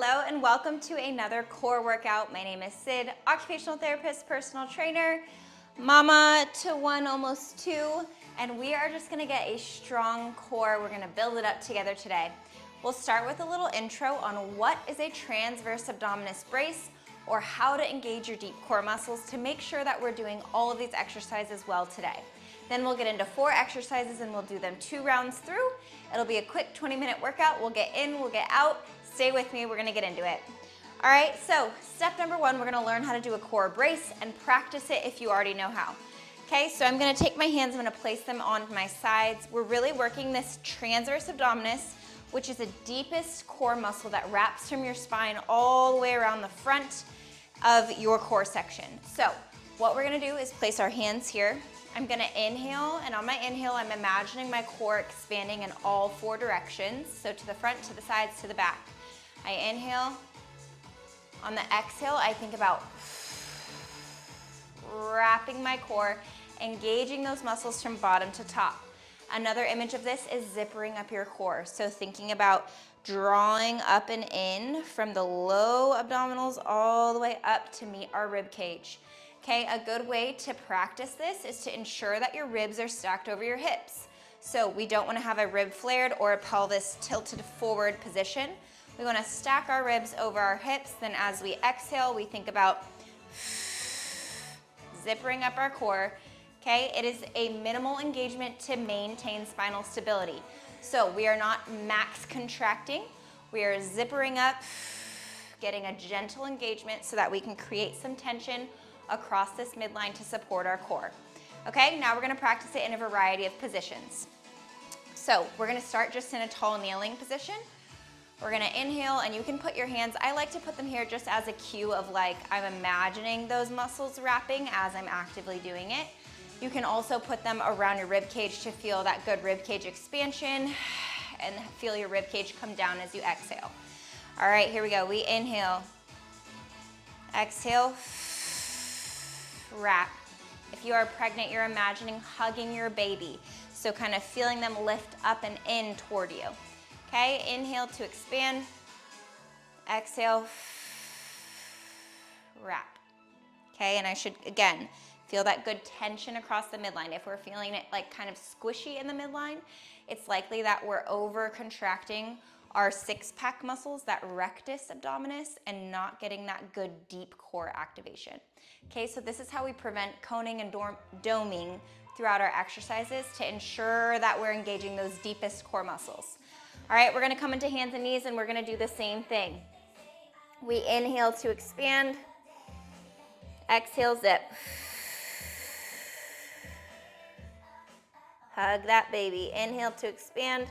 Hello and welcome to another core workout. My name is Sid, occupational therapist, personal trainer, mama to one, almost two, and we are just gonna get a strong core. We're gonna build it up together today. We'll start with a little intro on what is a transverse abdominis brace, or how to engage your deep core muscles to make sure that we're doing all of these exercises well today. Then we'll get into 4 exercises and we'll do them 2 rounds through. It'll be a quick 20-minute workout. We'll get in, we'll get out. Stay with me, we're gonna get into it. All right, so step number 1, we're gonna learn how to do a core brace and practice it if you already know how. Okay, so I'm gonna take my hands, I'm gonna place them on my sides. We're really working this transverse abdominis, which is the deepest core muscle that wraps from your spine all the way around the front of your core section. So what we're gonna do is place our hands here. I'm gonna inhale, and on my inhale, I'm imagining my core expanding in all 4 directions. So to the front, to the sides, to the back. I inhale. On the exhale, I think about wrapping my core, engaging those muscles from bottom to top. Another image of this is zippering up your core. So thinking about drawing up and in from the low abdominals all the way up to meet our rib cage. Okay, a good way to practice this is to ensure that your ribs are stacked over your hips. So we don't want to have a rib flared or a pelvis tilted forward position. We want to stack our ribs over our hips. Then as we exhale, we think about zippering up our core. Okay, it is a minimal engagement to maintain spinal stability. So we are not max contracting. We are zippering up, getting a gentle engagement so that we can create some tension across this midline to support our core. Okay, now we're gonna practice it in a variety of positions. So we're gonna start just in a tall kneeling position. We're gonna inhale, and you can put your hands, I like to put them here just as a cue of like, I'm imagining those muscles wrapping as I'm actively doing it. You can also put them around your rib cage to feel that good rib cage expansion and feel your rib cage come down as you exhale. All right, here we go. We inhale, exhale, wrap. If you are pregnant, you're imagining hugging your baby. So kind of feeling them lift up and in toward you. Okay, inhale to expand, exhale, wrap. Okay, and I should, again, feel that good tension across the midline. If we're feeling it like kind of squishy in the midline, it's likely that we're over contracting our 6-pack muscles, that rectus abdominis, and not getting that good deep core activation. Okay, so this is how we prevent coning and doming throughout our exercises to ensure that we're engaging those deepest core muscles. All right, we're gonna come into hands and knees and we're gonna do the same thing. We inhale to expand, exhale, zip. Hug that baby. Inhale to expand,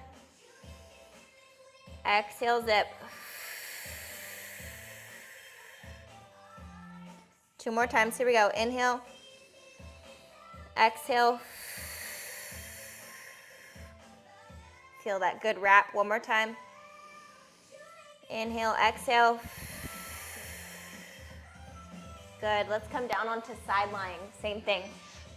exhale, zip. 2 more times, here we go. Inhale, exhale. Feel that good wrap. 1 more time. Inhale, exhale. Good, let's come down onto side lying. Same thing.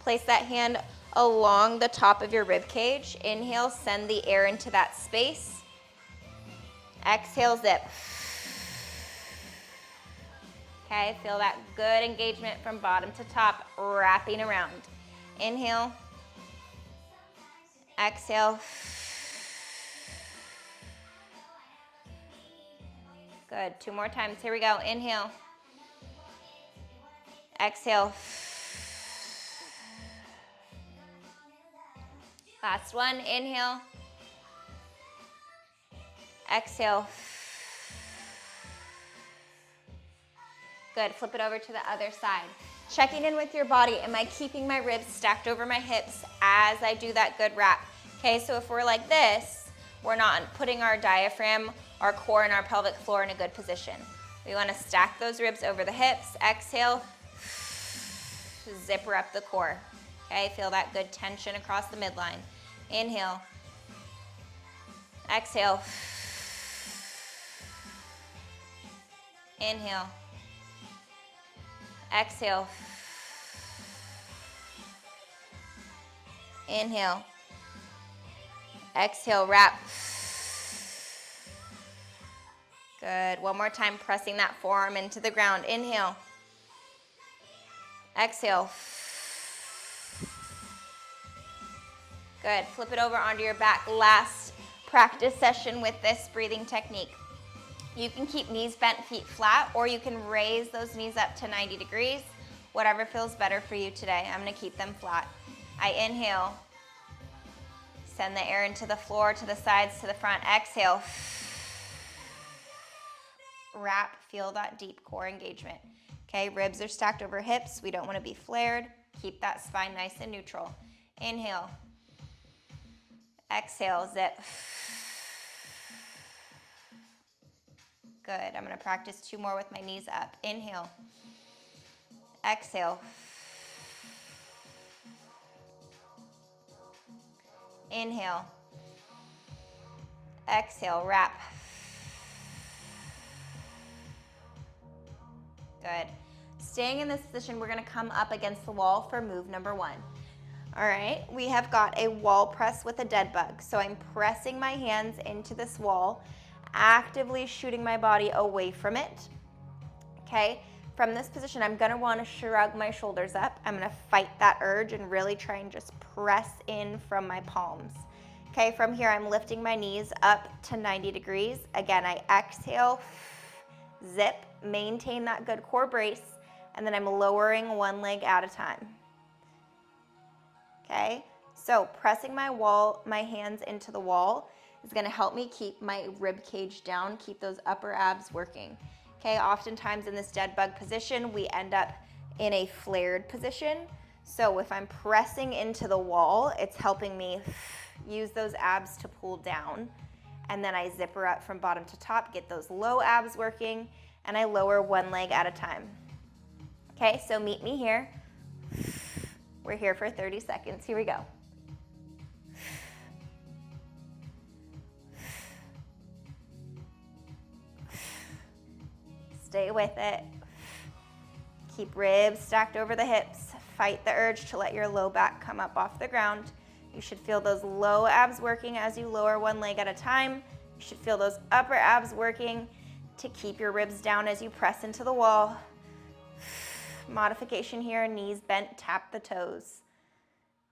Place that hand along the top of your rib cage. Inhale, send the air into that space. Exhale, zip. Okay, feel that good engagement from bottom to top, wrapping around. Inhale, exhale. Good, 2 more times, here we go. Inhale, exhale. Last one, inhale, exhale. Good, flip it over to the other side. Checking in with your body, am I keeping my ribs stacked over my hips as I do that good wrap? Okay, so if we're like this, we're not putting our diaphragm, our core, and our pelvic floor in a good position. We wanna stack those ribs over the hips. Exhale, zipper up the core. Okay, feel that good tension across the midline. Inhale, exhale, inhale, exhale, inhale, exhale, wrap. Good. One more time, pressing that forearm into the ground. Inhale. Exhale. Good. Flip it over onto your back. Last practice session with this breathing technique. You can keep knees bent, feet flat, or you can raise those knees up to 90 degrees. Whatever feels better for you today. I'm going to keep them flat. I inhale. Send the air into the floor, to the sides, to the front. Exhale. Wrap. Feel that deep core engagement. Okay, ribs are stacked over hips. We don't want to be flared. Keep that spine nice and neutral. Inhale. Exhale, zip. Good. I'm going to practice 2 more with my knees up. Inhale. Exhale. Inhale. Exhale, wrap. Good. Staying in this position, we're going to come up against the wall for move number 1. All right, we have got a wall press with a dead bug. So I'm pressing my hands into this wall, actively shooting my body away from it. Okay, from this position, I'm gonna wanna shrug my shoulders up. I'm gonna fight that urge and really try and just press in from my palms. Okay, from here, I'm lifting my knees up to 90 degrees. Again, I exhale, zip, maintain that good core brace, and then I'm lowering one leg at a time. Okay, so pressing my hands into the wall is gonna help me keep my rib cage down, keep those upper abs working. Okay, oftentimes in this dead bug position, we end up in a flared position. So if I'm pressing into the wall, it's helping me use those abs to pull down. And then I zipper up from bottom to top, get those low abs working, and I lower one leg at a time. Okay, so meet me here. We're here for 30 seconds. Here we go. Stay with it. Keep ribs stacked over the hips. Fight the urge to let your low back come up off the ground. You should feel those low abs working as you lower one leg at a time. You should feel those upper abs working to keep your ribs down as you press into the wall. Modification here, knees bent, tap the toes.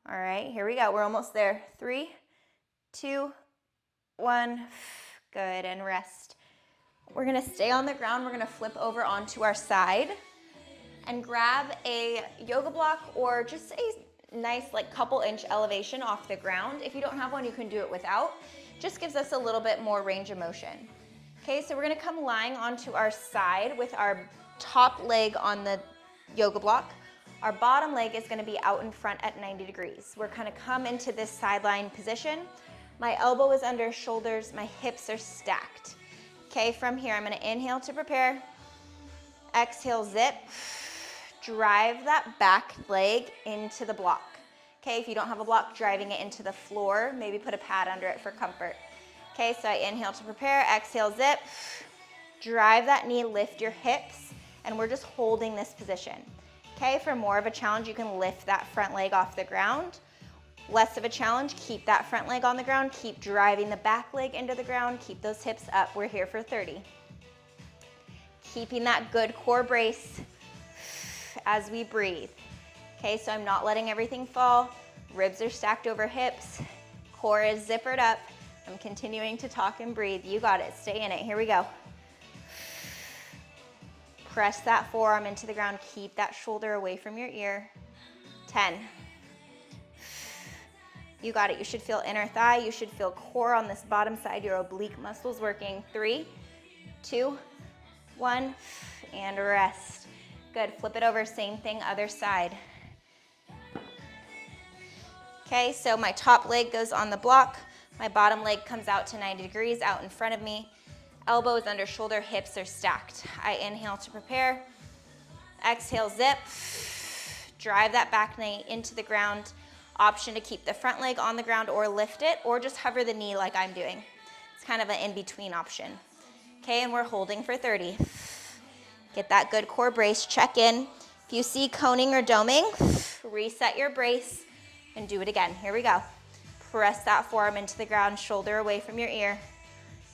All right, here we go. We're almost there. 3, 2, 1. Good, and rest. We're gonna stay on the ground. We're gonna flip over onto our side and grab a yoga block or just a nice like couple inch elevation off the ground. If you don't have one, you can do it without. Just gives us a little bit more range of motion. Okay, so we're gonna come lying onto our side with our top leg on the yoga block. Our bottom leg is gonna be out in front at 90 degrees. We're gonna come into this sideline position. My elbow is under shoulders, my hips are stacked. Okay, from here, I'm gonna inhale to prepare. Exhale, zip. Drive that back leg into the block. Okay, if you don't have a block, driving it into the floor, maybe put a pad under it for comfort. Okay, so I inhale to prepare, exhale, zip. Drive that knee, lift your hips, and we're just holding this position. Okay, for more of a challenge, you can lift that front leg off the ground. Less of a challenge, keep that front leg on the ground, keep driving the back leg into the ground, keep those hips up. We're here for 30. Keeping that good core brace as we breathe. Okay, so I'm not letting everything fall. Ribs are stacked over hips. Core is zippered up. I'm continuing to talk and breathe. You got it, stay in it, here we go. Press that forearm into the ground. Keep that shoulder away from your ear. 10. You got it. You should feel inner thigh. You should feel core on this bottom side. Your oblique muscles working. 3, 2, 1, and rest. Good. Flip it over. Same thing, other side. Okay, so my top leg goes on the block. My bottom leg comes out to 90 degrees out in front of me. Elbows under shoulder, hips are stacked. I inhale to prepare. Exhale, zip. Drive that back knee into the ground. Option to keep the front leg on the ground or lift it, or just hover the knee like I'm doing. It's kind of an in-between option. Okay, and we're holding for 30. Get that good core brace, check in. If you see coning or doming, reset your brace and do it again. Here we go. Press that forearm into the ground, shoulder away from your ear.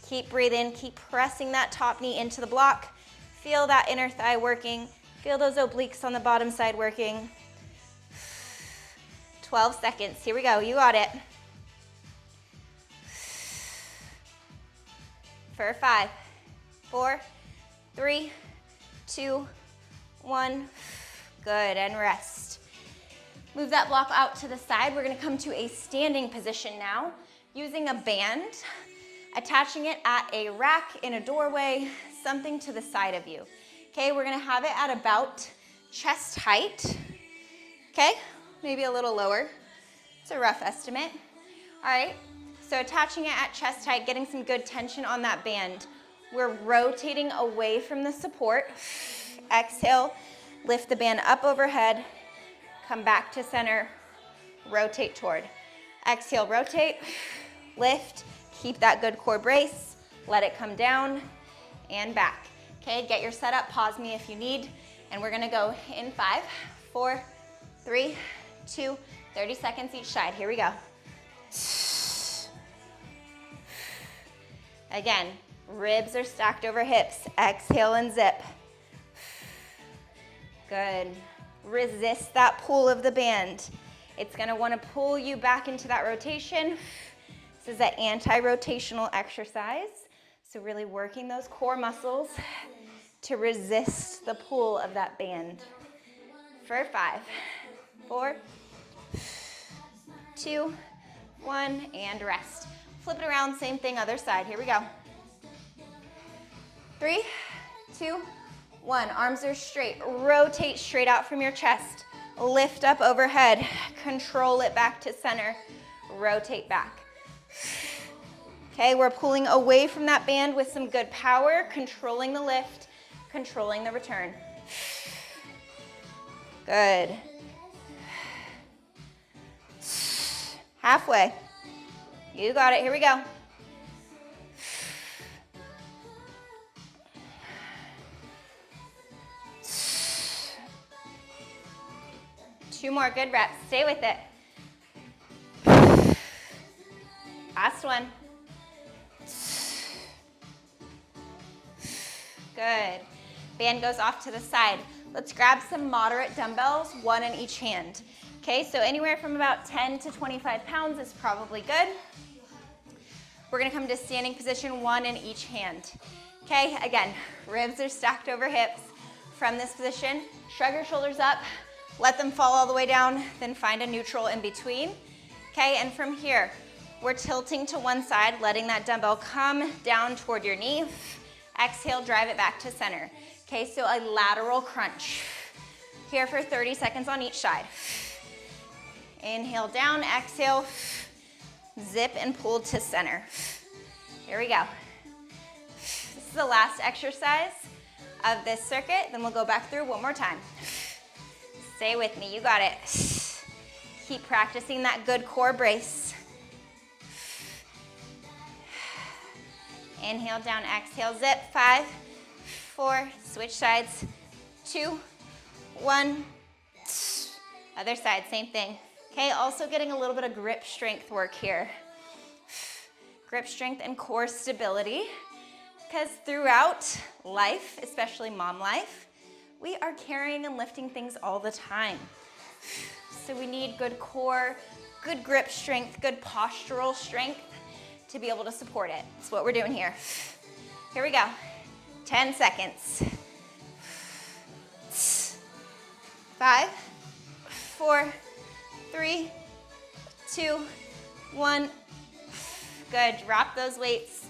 Keep breathing, keep pressing that top knee into the block. Feel that inner thigh working. Feel those obliques on the bottom side working. 12 seconds, here we go, you got it. For 5, 4, 3, 2, 1. Good, and rest. Move that block out to the side. We're gonna come to a standing position now, using a band, attaching it at a rack in a doorway, something to the side of you. Okay, we're gonna have it at about chest height. Okay, maybe a little lower. It's a rough estimate. All right, so attaching it at chest height, getting some good tension on that band. We're rotating away from the support. Exhale, lift the band up overhead, come back to center, rotate toward. Exhale, rotate, lift, keep that good core brace, let it come down and back. Okay, get your setup, pause me if you need, and we're gonna go in 5, 4, 3, 2, 30 seconds each side. Here we go. Again, ribs are stacked over hips. Exhale and zip. Good. Resist that pull of the band. It's gonna wanna pull you back into that rotation. This is an anti-rotational exercise. So really working those core muscles to resist the pull of that band. For 5, 4, 2, 1, and rest. Flip it around, same thing, other side. Here we go. 3, 2, 1. Arms are straight. Rotate straight out from your chest. Lift up overhead. Control it back to center. Rotate back. Okay, we're pulling away from that band with some good power, controlling the lift, controlling the return. Good. Halfway. You got it. Here we go. Two more good reps. Stay with it. Last one. Good. Band goes off to the side. Let's grab some moderate dumbbells, one in each hand. Okay, so anywhere from about 10 to 25 pounds is probably good. We're gonna come to standing position, one in each hand. Okay, again, ribs are stacked over hips. From this position, shrug your shoulders up, let them fall all the way down, then find a neutral in between. Okay, and from here, we're tilting to one side, letting that dumbbell come down toward your knee. Exhale, drive it back to center. Okay, so a lateral crunch. Here for 30 seconds on each side. Inhale down, exhale, zip and pull to center. Here we go. This is the last exercise of this circuit, then we'll go back through one more time. Stay with me, you got it. Keep practicing that good core brace. Inhale down, exhale, zip. 5, 4, switch sides. 2, 1. Other side, same thing. Okay, also getting a little bit of grip strength work here. Grip strength and core stability, because throughout life, especially mom life, we are carrying and lifting things all the time. So we need good core, good grip strength, good postural strength to be able to support it. That's what we're doing here. Here we go. 10 seconds. 5, 4, 3, 2, 1. Good, drop those weights.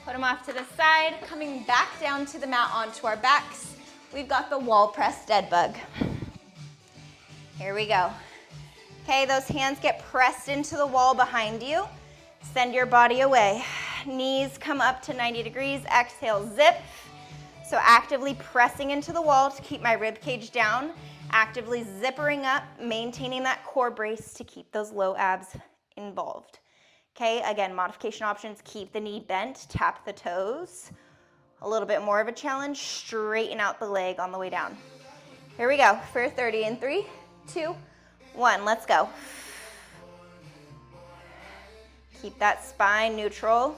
Put them off to the side. Coming back down to the mat onto our backs. We've got the wall press dead bug. Here we go. Okay, those hands get pressed into the wall behind you. Send your body away. Knees come up to 90 degrees. Exhale, zip. So actively pressing into the wall to keep my rib cage down. Actively zippering up, maintaining that core brace to keep those low abs involved. Okay, again, modification options, keep the knee bent, tap the toes. A little bit more of a challenge, straighten out the leg on the way down. Here we go, for 30 in 3, 2, 1, let's go. Keep that spine neutral.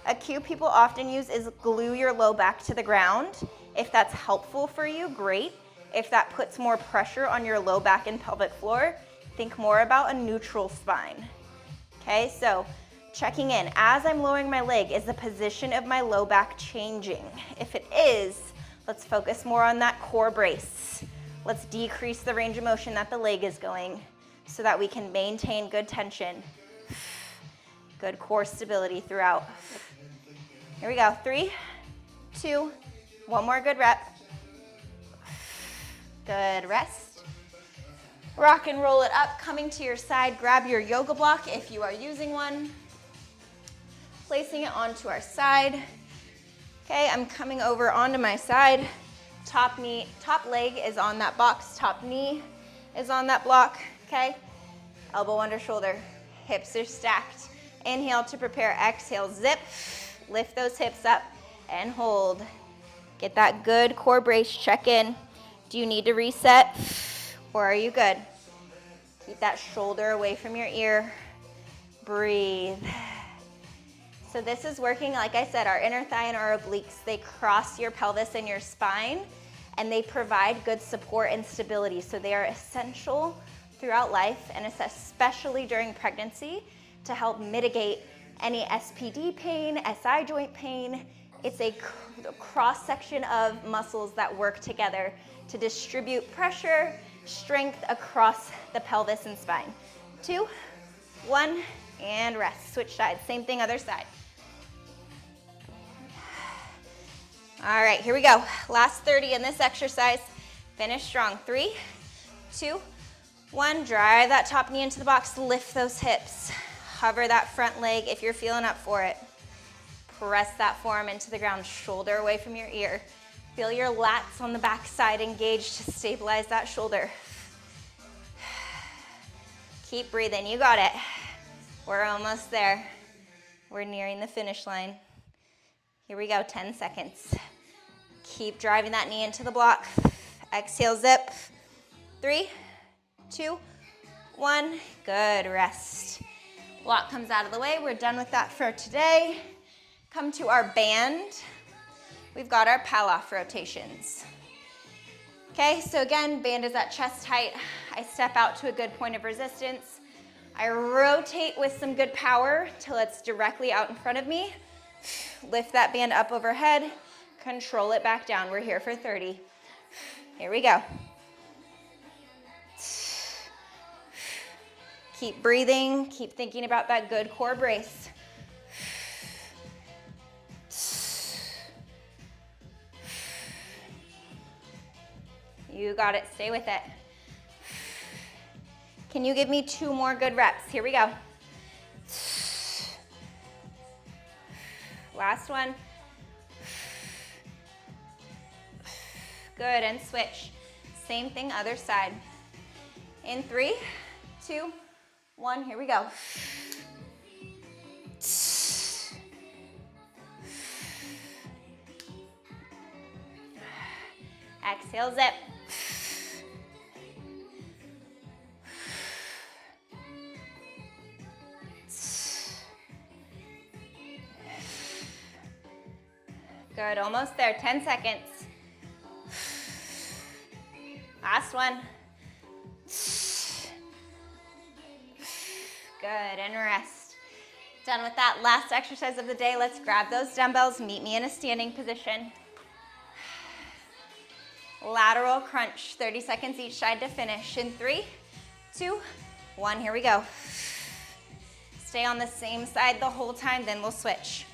A cue people often use is glue your low back to the ground. If that's helpful for you, great. If that puts more pressure on your low back and pelvic floor, think more about a neutral spine. Okay, so checking in. As I'm lowering my leg, is the position of my low back changing? If it is, let's focus more on that core brace. Let's decrease the range of motion that the leg is going so that we can maintain good tension, good core stability throughout. Here we go. 3, 2, one more good rep. Good, rest. Rock and roll it up, coming to your side. Grab your yoga block if you are using one. Placing it onto our side. Okay, I'm coming over onto my side. Top knee, top leg is on that box. Top knee is on that block, okay? Elbow under shoulder. Hips are stacked. Inhale to prepare, exhale, zip. Lift those hips up and hold. Get that good core brace, check in. Do you need to reset or are you good? Keep that shoulder away from your ear. Breathe. So this is working, like I said, our inner thigh and our obliques, they cross your pelvis and your spine and they provide good support and stability. So they are essential throughout life and especially during pregnancy to help mitigate any SPD pain, SI joint pain. It's a cross section of muscles that work together to distribute pressure, strength across the pelvis and spine. 2, 1, and rest. Switch sides, same thing, other side. All right, here we go. Last 30 in this exercise. Finish strong. 3, 2, 1. Drive that top knee into the box. Lift those hips. Hover that front leg if you're feeling up for it. Press that forearm into the ground, shoulder away from your ear. Feel your lats on the back side engaged to stabilize that shoulder. Keep breathing, you got it. We're almost there. We're nearing the finish line. Here we go, 10 seconds. Keep driving that knee into the block. Exhale, zip. 3, 2, 1. Good, rest. Block comes out of the way. We're done with that for today. Come to our band. We've got our Pallof rotations. Okay, so again, band is at chest height. I step out to a good point of resistance. I rotate with some good power till it's directly out in front of me. Lift that band up overhead. Control it back down. We're here for 30. Here we go. Keep breathing, keep thinking about that good core brace. You got it, stay with it. Can you give me 2 more good reps? Here we go. Last one. Good, and switch. Same thing, other side. In 3, 2, 1, here we go. Exhale, zip. Good, almost there, 10 seconds. Last one. Good, and rest. Done with that last exercise of the day. Let's grab those dumbbells, meet me in a standing position. Lateral crunch, 30 seconds each side to finish. In 3, 2, 1, here we go. Stay on the same side the whole time, then we'll switch.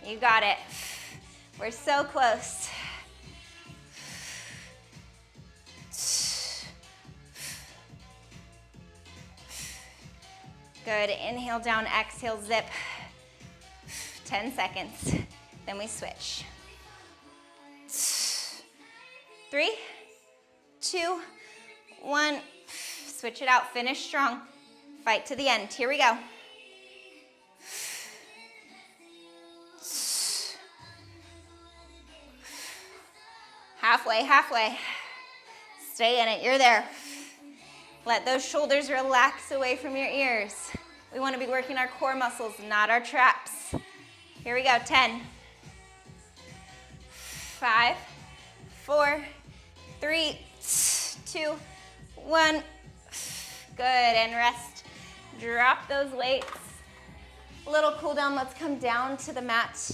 You got it. We're so close. Good, inhale down, exhale, zip. 10 seconds, then we switch. 3, 2, 1, switch it out, finish strong. Fight to the end, here we go. Halfway, halfway. Stay in it, you're there. Let those shoulders relax away from your ears. We want to be working our core muscles, not our traps. Here we go, 10, 5, 4, 3, 2, 1. Good, and rest. Drop those weights. A little cool down, let's come down to the mat,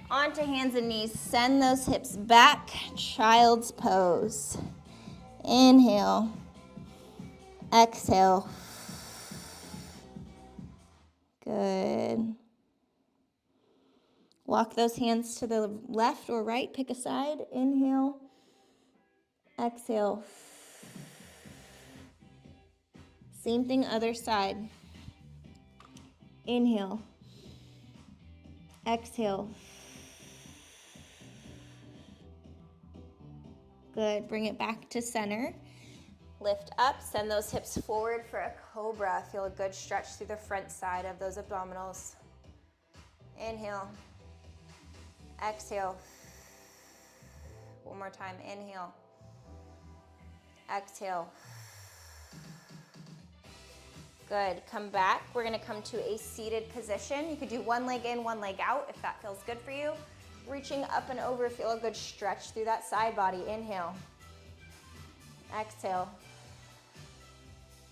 onto hands and knees. Send those hips back, child's pose. Inhale, exhale. Good. Walk those hands to the left or right, pick a side. Inhale, exhale. Same thing, other side. Inhale, exhale. Good, bring it back to center. Lift up, send those hips forward for a cobra. Feel a good stretch through the front side of those abdominals. Inhale, exhale. One more time, inhale, exhale. Good, come back. We're gonna come to a seated position. You could do one leg in, one leg out if that feels good for you. Reaching up and over, feel a good stretch through that side body. Inhale, exhale.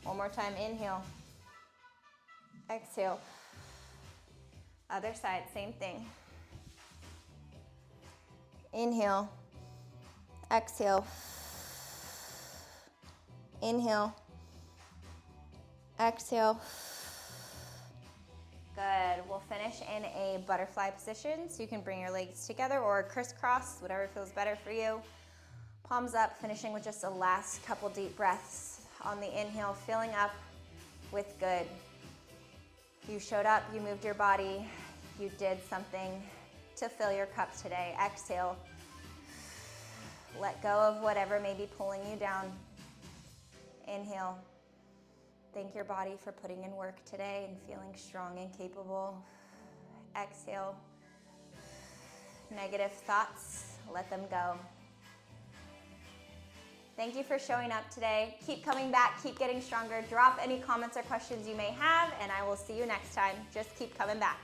One more time, inhale, exhale. Other side, same thing. Inhale, exhale. Inhale, exhale. Good, we'll finish in a butterfly position, so you can bring your legs together or crisscross, whatever feels better for you. Palms up, finishing with just a last couple deep breaths on the inhale, filling up with good. You showed up, you moved your body, you did something to fill your cup today. Exhale, let go of whatever may be pulling you down. Inhale. Thank your body for putting in work today and feeling strong and capable. Exhale. Negative thoughts, let them go. Thank you for showing up today. Keep coming back, keep getting stronger. Drop any comments or questions you may have, and I will see you next time. Just keep coming back.